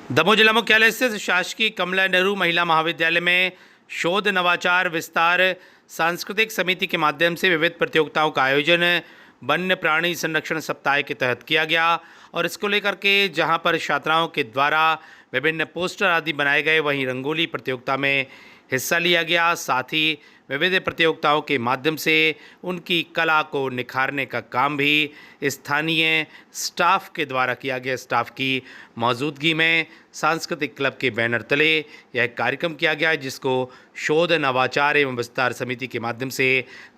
दमोह जिला मुख्यालय स्थित शासकीय कमला नेहरू महिला महाविद्यालय में शोध नवाचार विस्तार सांस्कृतिक समिति के माध्यम से विविध प्रतियोगिताओं का आयोजन वन्य प्राणी संरक्षण सप्ताह के तहत किया गया। और इसको लेकर के जहां पर छात्राओं के द्वारा विभिन्न पोस्टर आदि बनाए गए, वहीं रंगोली प्रतियोगिता में हिस्सा लिया गया। साथ ही विविध प्रतियोगिताओं के माध्यम से उनकी कला को निखारने का काम भी स्थानीय स्टाफ के द्वारा किया गया। स्टाफ की मौजूदगी में सांस्कृतिक क्लब के बैनर तले यह कार्यक्रम किया गया, जिसको शोध नवाचार एवं विस्तार समिति के माध्यम से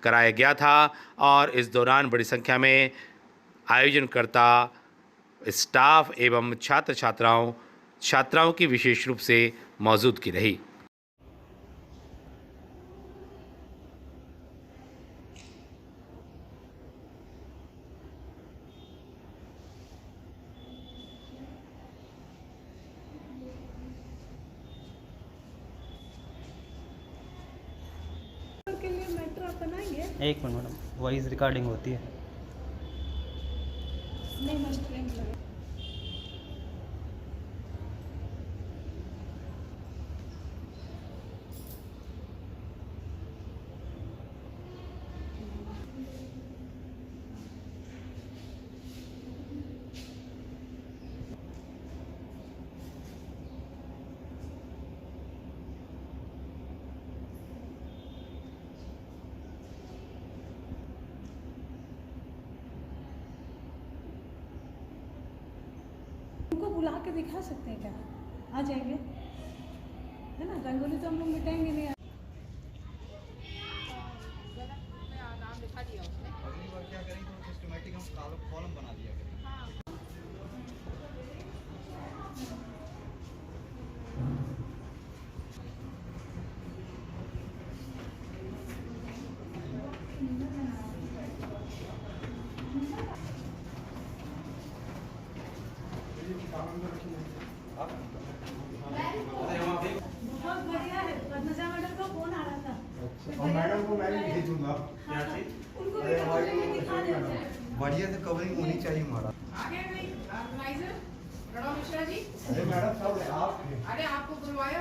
कराया गया था। और इस दौरान बड़ी संख्या में आयोजनकर्ता, स्टाफ एवं छात्राओं की विशेष रूप से मौजूदगी रही। के लिए मेट्रो आप बनाएंगे? एक मिनट मैडम, वॉइस रिकॉर्डिंग होती है। नहीं, मस्ट लिंक लगा। उनको बुला के दिखा सकते हैं क्या? आ जाएंगे, है ना? रंगोली तो हम लोग मिटाएंगे नहीं। नाम लिखा दिया उसने। अगली बार क्या करेंगे तो सिस्टमैटिक हम कॉलम बना दिया करेंगे। बहुत बढ़िया है। पद्मजा मैडम का फोन आ रहा था। और मैडम को मैं भी भेजूंगा। हाँ, उनको भी कमरे में दिखा देते हैं। बढ़िया से कवरिंग होनी चाहिए हमारा। आगे नहीं ऑर्गेनाइजर प्रणव मिश्रा जी। अरे मैडम सब आप हैं। अरे आपको बुलवाया।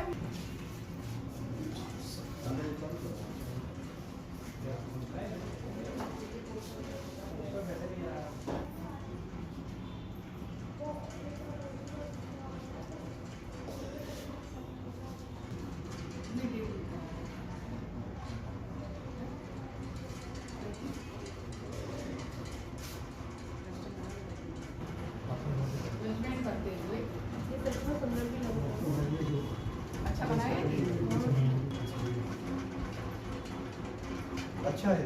जजमेंट करते हुए अच्छा बनाया। अच्छा है,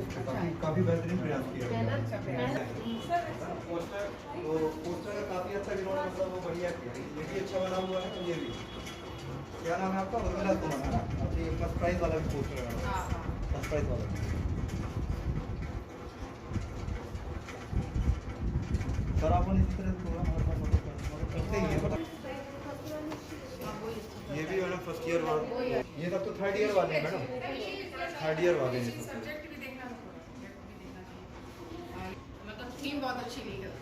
काफी बेहतरीन प्रयास किया गया। अच्छा पोस्टर तो पोस्टर का काफी अच्छा इन्होंने मतलब वो बढ़िया किया। ये भी अच्छा बना हुआ है। ये भी क्या नाम है आपका? उर्मिला कुमार है ना? अभी फर्स्ट प्राइज वाला भी पोस्टर है। हाँ हाँ। फर्स्ट प्राइज वाला सर आप इसी तरह थोड़ा मदद करते ही हैं। ये भी मैडम फर्स्ट ईयर वाला, ये तब तो थर्ड ईयर वाले हैं मैडम। थर्ड ईयर वाले हैं ये तो। सब्जेक्ट भी देखना है, सब्जेक्ट भी देखना है। मतलब थीम बहुत अच्छी ली है।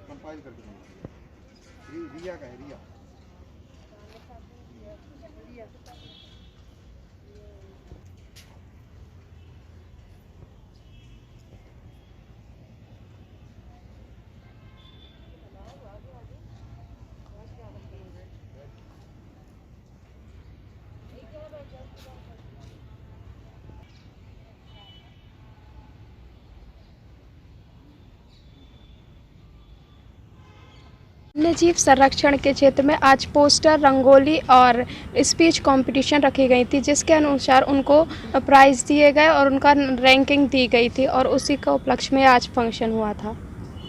कंपाइल करके दूंगा। रिया का है, रिया। वन्यजीव संरक्षण के क्षेत्र में आज पोस्टर, रंगोली और स्पीच कंपटीशन रखी गई थी, जिसके अनुसार उनको प्राइज़ दिए गए और उनका रैंकिंग दी गई थी और उसी का उपलक्ष्य में आज फंक्शन हुआ था।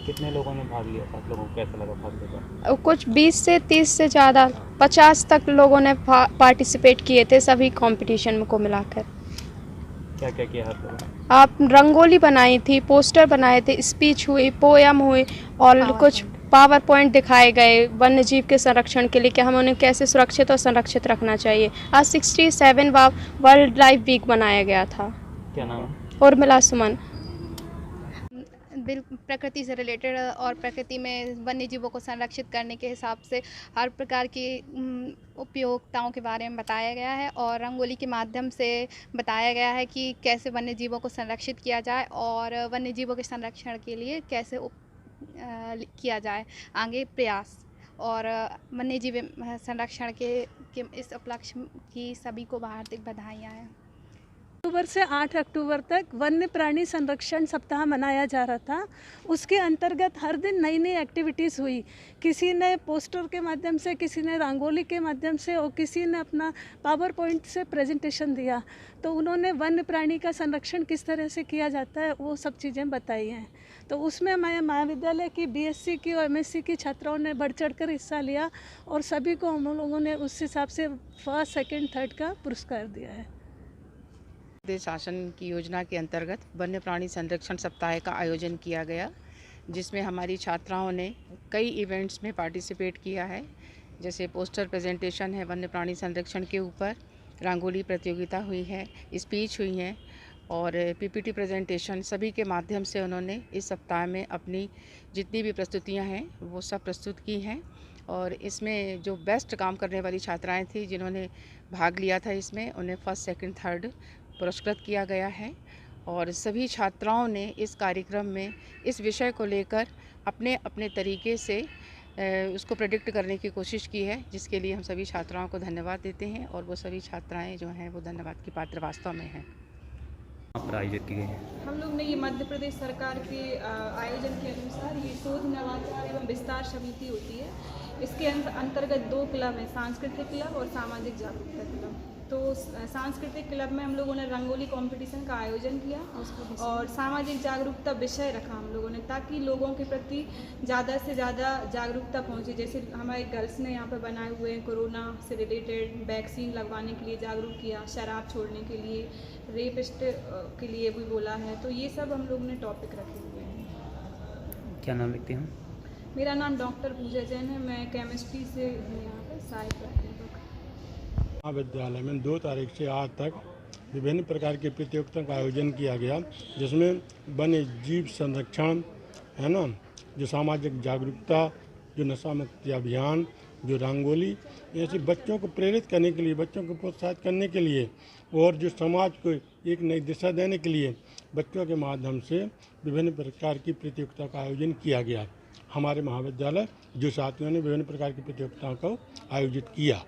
कितने लोगों ने भाग लिया था? आप लोगों को कैसा लगा भाग लेकर? कुछ 20 से 30 से ज़्यादा 50 तक लोगों ने पार्टिसिपेट किए थे सभी कंपटीशन को मिलाकर। क्या क्या किया आप लोगों ने? आप रंगोली बनाई थी, पोस्टर बनाए थे, स्पीच हुई, पोयम हुई और कुछ पावर पॉइंट दिखाए गए वन्यजीव के संरक्षण के लिए कि हमें उन्हें कैसे सुरक्षित और संरक्षित रखना चाहिए। आज 67वां वर्ल्ड लाइफ वीक बनाया गया था। क्या नाम है? उर्मिला सुमन। प्रकृति से रिलेटेड और प्रकृति में वन्य जीवों को संरक्षित करने के हिसाब से हर प्रकार की उपयोगिताओं के बारे में बताया गया है और रंगोली के माध्यम से बताया गया है कि कैसे वन्य जीवों को संरक्षित किया जाए और वन्य जीवों के संरक्षण के लिए कैसे किया जाए आगे प्रयास। और वन्य जीव संरक्षण के इस उपलक्ष्य की सभी को हार्दिक बधाइयाँ हैं। अक्टूबर से 8 अक्टूबर तक वन्य प्राणी संरक्षण सप्ताह मनाया जा रहा था। उसके अंतर्गत हर दिन नई नई एक्टिविटीज़ हुई। किसी ने पोस्टर के माध्यम से, किसी ने रंगोली के माध्यम से और किसी ने अपना पावर पॉइंट से प्रेजेंटेशन दिया। तो उन्होंने वन्य प्राणी का संरक्षण किस तरह से किया जाता है वो सब चीज़ें बताई हैं। तो उसमें हमारे महाविद्यालय की BSc की और MSc की छात्राओं ने बढ़ चढ़ कर हिस्सा लिया और सभी को हम लोगों ने उस हिसाब से 1st, 2nd, 3rd का पुरस्कार दिया है। प्रदेश शासन की योजना के अंतर्गत वन्य प्राणी संरक्षण सप्ताह का आयोजन किया गया, जिसमें हमारी छात्राओं ने कई इवेंट्स में पार्टिसिपेट किया है। जैसे पोस्टर प्रेजेंटेशन है वन्य प्राणी संरक्षण के ऊपर, रंगोली प्रतियोगिता हुई है, स्पीच हुई है और PPT प्रेजेंटेशन, सभी के माध्यम से उन्होंने इस सप्ताह में अपनी जितनी भी प्रस्तुतियां हैं वो सब प्रस्तुत की हैं। और इसमें जो बेस्ट काम करने वाली छात्राएं थी जिन्होंने भाग लिया था इसमें, उन्हें 1st, 2nd, 3rd पुरस्कृत किया गया है। और सभी छात्राओं ने इस कार्यक्रम में इस विषय को लेकर अपने अपने तरीके से उसको प्रेडिक्ट करने की कोशिश की है, जिसके लिए हम सभी छात्राओं को धन्यवाद देते हैं और वो सभी छात्राएं जो हैं वो धन्यवाद की पात्र वास्तव में हैं। आप आयोजित की गई है? हम लोग ने ये मध्य प्रदेश सरकार के आयोजन के अनुसार ये शोध नवाचार एवं विस्तार समिति होती है। इसके अंतर्गत 2 क्लब हैं, सांस्कृतिक क्लब और सामाजिक जागरूकता क्लब। तो सांस्कृतिक क्लब में हम लोगों ने रंगोली कंपटीशन का आयोजन किया और सामाजिक जागरूकता विषय रखा हम लोगों ने, ताकि लोगों के प्रति ज़्यादा से ज़्यादा जागरूकता पहुंचे। जैसे हमारे गर्ल्स ने यहाँ पर बनाए हुए हैं, कोरोना से रिलेटेड वैक्सीन लगवाने के लिए जागरूक किया, शराब छोड़ने के लिए, रेपिस्ट के लिए भी बोला है। तो ये सब हम लोग ने टॉपिक रखे हुए हैं। क्या नाम लिखती हूँ? मेरा नाम डॉक्टर पूजा जैन है। मैं केमिस्ट्री से हूँ यहाँ पर सहायक प्राध्यापक। महाविद्यालय में 2 तारीख से आज तक विभिन्न प्रकार की प्रतियोगिताओं का आयोजन किया गया, जिसमें वन्य जीव संरक्षण है ना, जो सामाजिक जागरूकता, जो नशा मुक्ति अभियान, जो रंगोली, ऐसे बच्चों को प्रेरित करने के लिए, बच्चों को प्रोत्साहित करने के लिए और जो समाज को एक नई दिशा देने के लिए बच्चों के माध्यम से विभिन्न प्रकार की प्रतियोगिताओं का आयोजन किया गया। हमारे महाविद्यालय जो साथियों ने विभिन्न प्रकार की प्रतियोगिताओं को आयोजित किया।